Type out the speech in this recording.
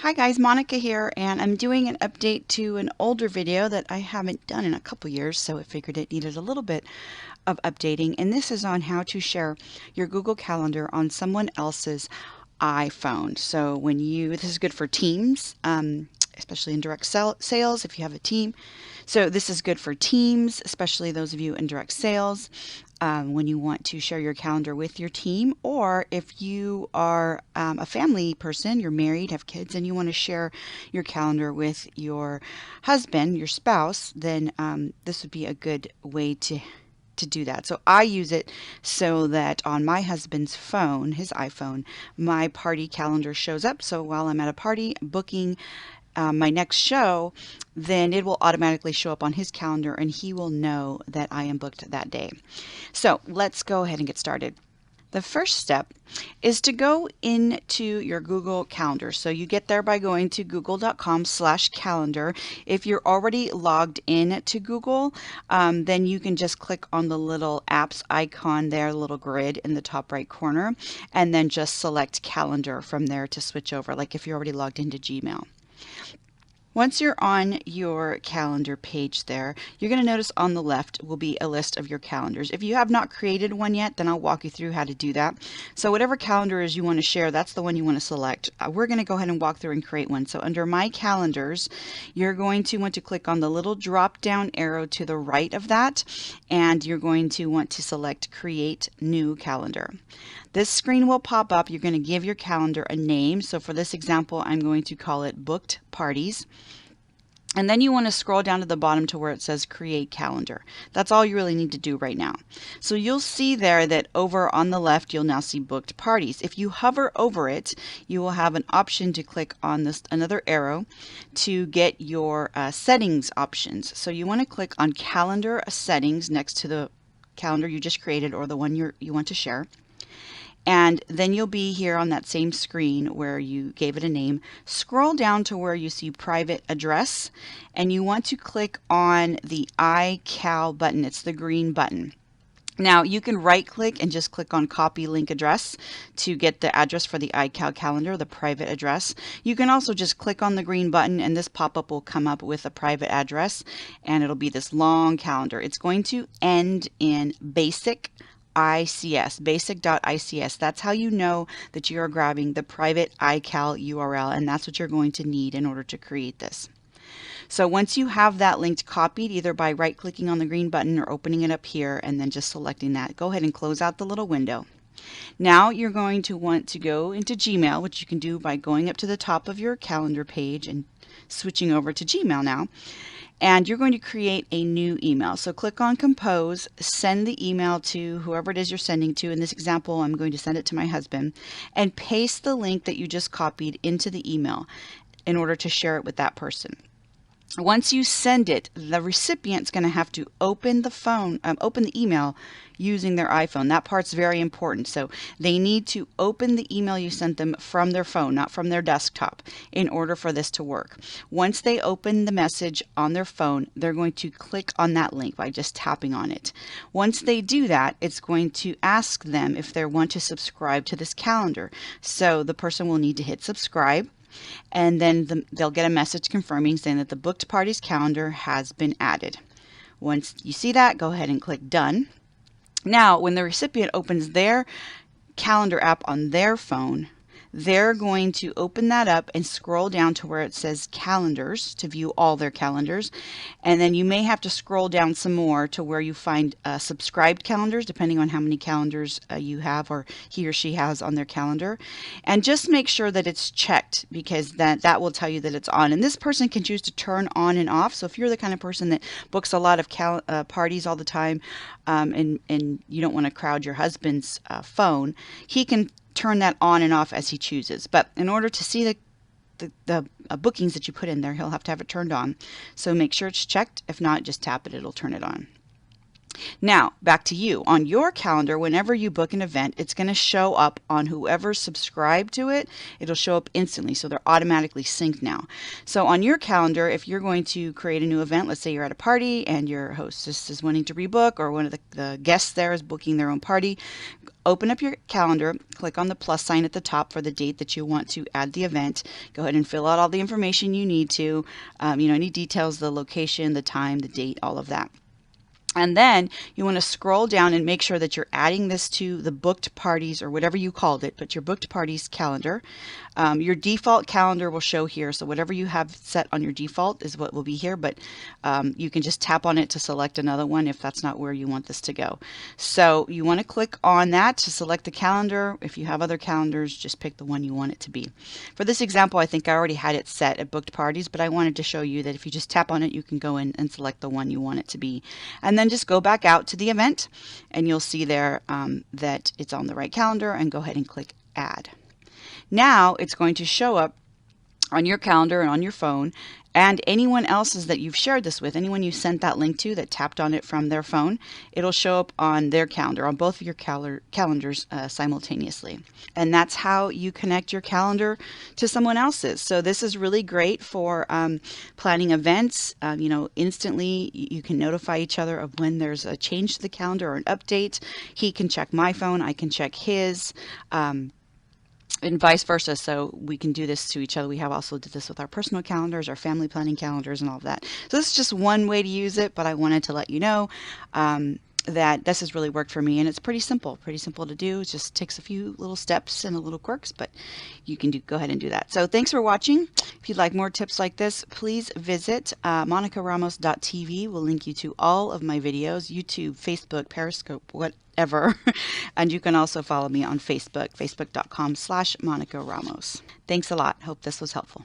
Hi guys, Monica here, and I'm doing an update to an older video that I haven't done in a couple years, so I figured it needed a little bit of updating. And this is on how to share your Google Calendar on someone else's iPhone. So this is good for teams, especially in direct sales if you have a team. So this is good for teams, especially those of you in direct sales. When you want to share your calendar with your team, or if you are a family person, you're married, have kids, and you want to share your calendar with your husband, your spouse, then this would be a good way to do that. So I use it so that on my husband's phone, his iPhone, my party calendar shows up. So while I'm at a party booking my next show, then it will automatically show up on his calendar and he will know that I am booked that day. So let's go ahead and get started. The first step is to go into your Google Calendar. So you get there by going to google.com/calendar. If you're already logged in to Google, then you can just click on the little apps icon there, the little grid in the top right corner, and then just select calendar from there to switch over, like if you're already logged into Gmail. Once you're on your calendar page there, you're going to notice on the left will be a list of your calendars. If you have not created one yet, then I'll walk you through how to do that. So whatever calendar is you want to share, that's the one you want to select. We're going to go ahead and walk through and create one. So under My Calendars, you're going to want to click on the little drop down arrow to the right of that, and you're going to want to select Create New Calendar. This screen will pop up. You're going to give your calendar a name. So for this example, I'm going to call it Booked Parties. And then you want to scroll down to the bottom to where it says Create Calendar. That's all you really need to do right now. So you'll see there that over on the left, you'll now see Booked Parties. If you hover over it, you will have an option to click on this another arrow to get your settings options. So you want to click on Calendar Settings next to the calendar you just created or the one you want to share. And then you'll be here on that same screen where you gave it a name. Scroll down to where you see Private Address, and you want to click on the ICAL button. It's the green button. Now you can right click and just click on Copy Link Address to get the address for the iCal calendar, the private address. You can also just click on the green button and this pop-up will come up with a private address, and it'll be this long calendar. It's going to end in basic.ics. That's how you know that you are grabbing the private iCal URL, and that's what you're going to need in order to create this. So once you have that linked copied, either by right clicking on the green button or opening it up here and then just selecting that, go ahead and close out the little window. Now you're going to want to go into Gmail, which you can do by going up to the top of your calendar page and switching over to Gmail now. And you're going to create a new email. So click on Compose, send the email to whoever it is you're sending to. In this example, I'm going to send it to my husband, and paste the link that you just copied into the email in order to share it with that person. Once you send it, the recipient's going to have to open the email using their iPhone. That part's very important. So they need to open the email you sent them from their phone, not from their desktop, in order for this to work. Once they open the message on their phone, they're going to click on that link by just tapping on it. Once they do that, it's going to ask them if they want to subscribe to this calendar. So the person will need to hit subscribe. And then they'll get a message confirming saying that the Booked Parties calendar has been added. Once you see that, go ahead and click Done. Now, when the recipient opens their calendar app on their phone, they're going to open that up and scroll down to where it says Calendars to view all their calendars. And then you may have to scroll down some more to where you find subscribed calendars, depending on how many calendars you have or he or she has on their calendar. And just make sure that it's checked, because that will tell you that it's on. And this person can choose to turn on and off. So if you're the kind of person that books a lot of parties all the time, and you don't want to crowd your husband's phone, he can turn that on and off as he chooses. But in order to see the bookings that you put in there, he'll have to have it turned on. So make sure it's checked. If not, just tap it, it'll turn it on. Now, back to you. On your calendar, whenever you book an event, it's going to show up on whoever's subscribed to it. It'll show up instantly, so they're automatically synced now. So on your calendar, if you're going to create a new event, let's say you're at a party and your hostess is wanting to rebook, or one of the guests there is booking their own party, open up your calendar, click on the plus sign at the top for the date that you want to add the event. Go ahead and fill out all the information you need to, any details, the location, the time, the date, all of that. And then you want to scroll down and make sure that you're adding this to the booked parties, or whatever you called it, but your booked parties calendar. Your default calendar will show here. So whatever you have set on your default is what will be here, but you can just tap on it to select another one if that's not where you want this to go. So you want to click on that to select the calendar. If you have other calendars, just pick the one you want it to be. For this example, I think I already had it set at booked parties, but I wanted to show you that if you just tap on it, you can go in and select the one you want it to be. And then just go back out to the event and you'll see there that it's on the right calendar, and go ahead and click add. Now it's going to show up on your calendar and on your phone, and anyone else's that you've shared this with, anyone you sent that link to that tapped on it from their phone, it'll show up on their calendar, on both of your calendars simultaneously. And that's how you connect your calendar to someone else's. So this is really great for planning events. Instantly you can notify each other of when there's a change to the calendar or an update. He can check my phone, I can check his. And vice versa, so we can do this to each other. We have also did this with our personal calendars, our family planning calendars, and all of that. So this is just one way to use it, but I wanted to let you know that this has really worked for me, and it's pretty simple to do. It just takes a few little steps and a little quirks, but you can go ahead and do that. So thanks for watching. If you'd like more tips like this, please visit monicaramos.tv. We'll link you to all of my videos, YouTube, Facebook, Periscope, whatever. And you can also follow me on Facebook, facebook.com/Monica Ramos. Thanks a lot. Hope this was helpful.